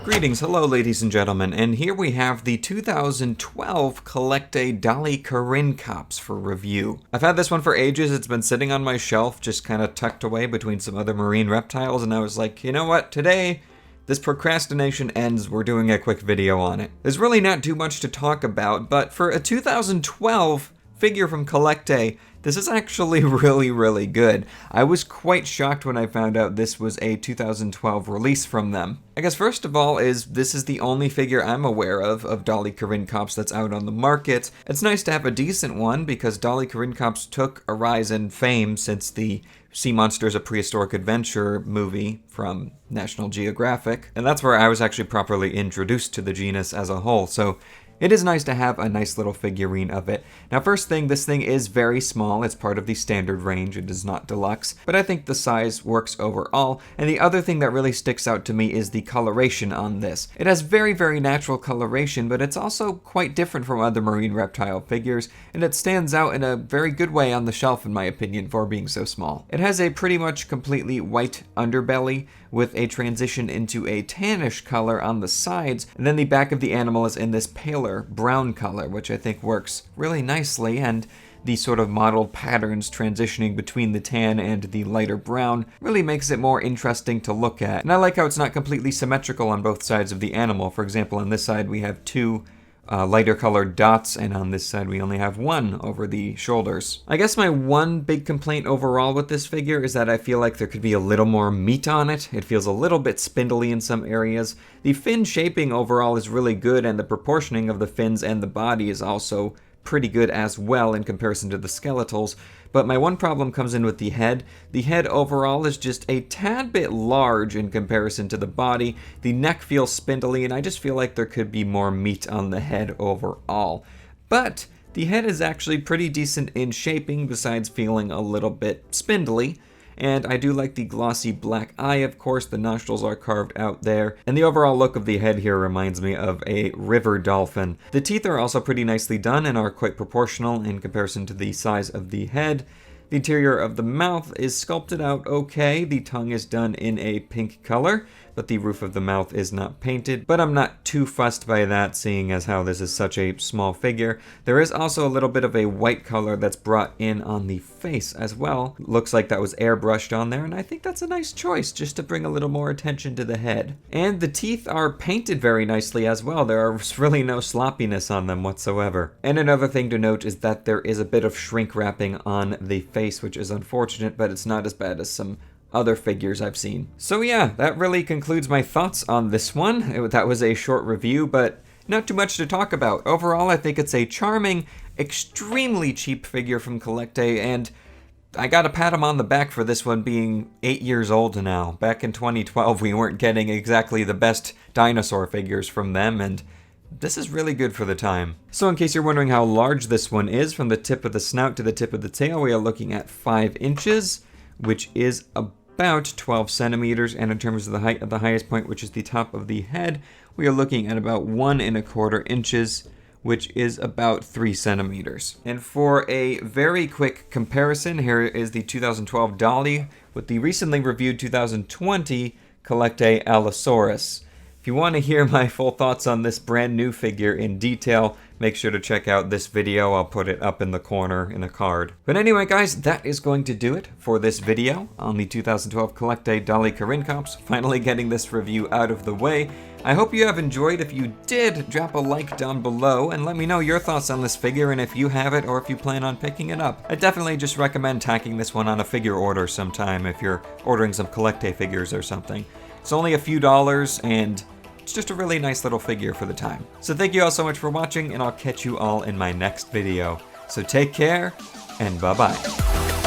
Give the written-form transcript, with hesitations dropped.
Greetings, hello ladies and gentlemen, and here we have the 2012 CollectA Dolichorhynchops for review. I've had this one for ages. It's been sitting on my shelf, just kind of tucked away between some other marine reptiles, and I was like, you know what, today, this procrastination ends, we're doing a quick video on it. There's really not too much to talk about, but for a 2012 figure from CollectA, this is actually really good. I was quite shocked when I found out this was a 2012 release from them. I guess first of all this is the only figure I'm aware of Dolichorhynchops that's out on the market. It's nice to have a decent one because Dolichorhynchops took a rise in fame since the Sea Monsters: A Prehistoric Adventure movie from National Geographic, and that's where I was actually properly introduced to the genus as a whole, so it is nice to have a nice little figurine of it. Now first thing, this thing is very small. It's part of the standard range. It is not deluxe, but I think the size works overall. And the other thing that really sticks out to me is the coloration on this. It has very natural coloration, but it's also quite different from other marine reptile figures, and it stands out in a very good way on the shelf in my opinion for being so small. It has a pretty much completely white underbelly with a transition into a tannish color on the sides, and then the back of the animal is in this paler brown color, which I think works really nicely, and the sort of mottled patterns transitioning between the tan and the lighter brown really makes it more interesting to look at. And I like how it's not completely symmetrical on both sides of the animal. For example, on this side we have two lighter colored dots, and on this side we only have one over the shoulders. I guess my one big complaint overall with this figure is that I feel like there could be a little more meat on it. It feels a little bit spindly in some areas. The fin shaping overall is really good, and the proportioning of the fins and the body is also pretty good as well in comparison to the skeletals, but my one problem comes in with the head. The head overall is just a tad bit large in comparison to the body. The neck feels spindly, and I just feel like there could be more meat on the head overall. But the head is actually pretty decent in shaping besides feeling a little bit spindly. And I do like the glossy black eye, of course. The nostrils are carved out there, and the overall look of the head here reminds me of a river dolphin. The teeth are also pretty nicely done and are quite proportional in comparison to the size of the head. The interior of the mouth is sculpted out okay. The tongue is done in a pink color, but the roof of the mouth is not painted. But I'm not too fussed by that, seeing as how this is such a small figure. There is also a little bit of a white color that's brought in on the face as well. Looks like that was airbrushed on there, and I think that's a nice choice just to bring a little more attention to the head. And the teeth are painted very nicely as well. There is really no sloppiness on them whatsoever. And another thing to note is that there is a bit of shrink wrapping on the face, which is unfortunate, but it's not as bad as some other figures I've seen. So yeah, that really concludes my thoughts on this one. That was a short review, but not too much to talk about. Overall, I think it's a charming, extremely cheap figure from CollectA, and I gotta pat him on the back for this one being 8 years old now. Back in 2012, we weren't getting exactly the best dinosaur figures from them, and this is really good for the time. So in case you're wondering how large this one is, from the tip of the snout to the tip of the tail, we are looking at 5 inches, which is about 12 centimeters, and in terms of the height of the highest point, which is the top of the head, we are looking at about 1 1/4 inches, which is about 3 centimeters. And for a very quick comparison, here is the 2012 Dolly with the recently reviewed 2020 CollectA Allosaurus. If you want to hear my full thoughts on this brand new figure in detail, make sure to check out this video. I'll put it up in the corner in a card. But anyway, guys, that is going to do it for this video on the 2012 CollectA Dolichorhynchops. Finally getting this review out of the way. I hope you have enjoyed. If you did, drop a like down below and let me know your thoughts on this figure and if you have it or if you plan on picking it up. I definitely just recommend tacking this one on a figure order sometime if you're ordering some CollectA figures or something. It's only a few dollars, and it's just a really nice little figure for the time. So thank you all so much for watching, and I'll catch you all in my next video. So take care, and bye-bye.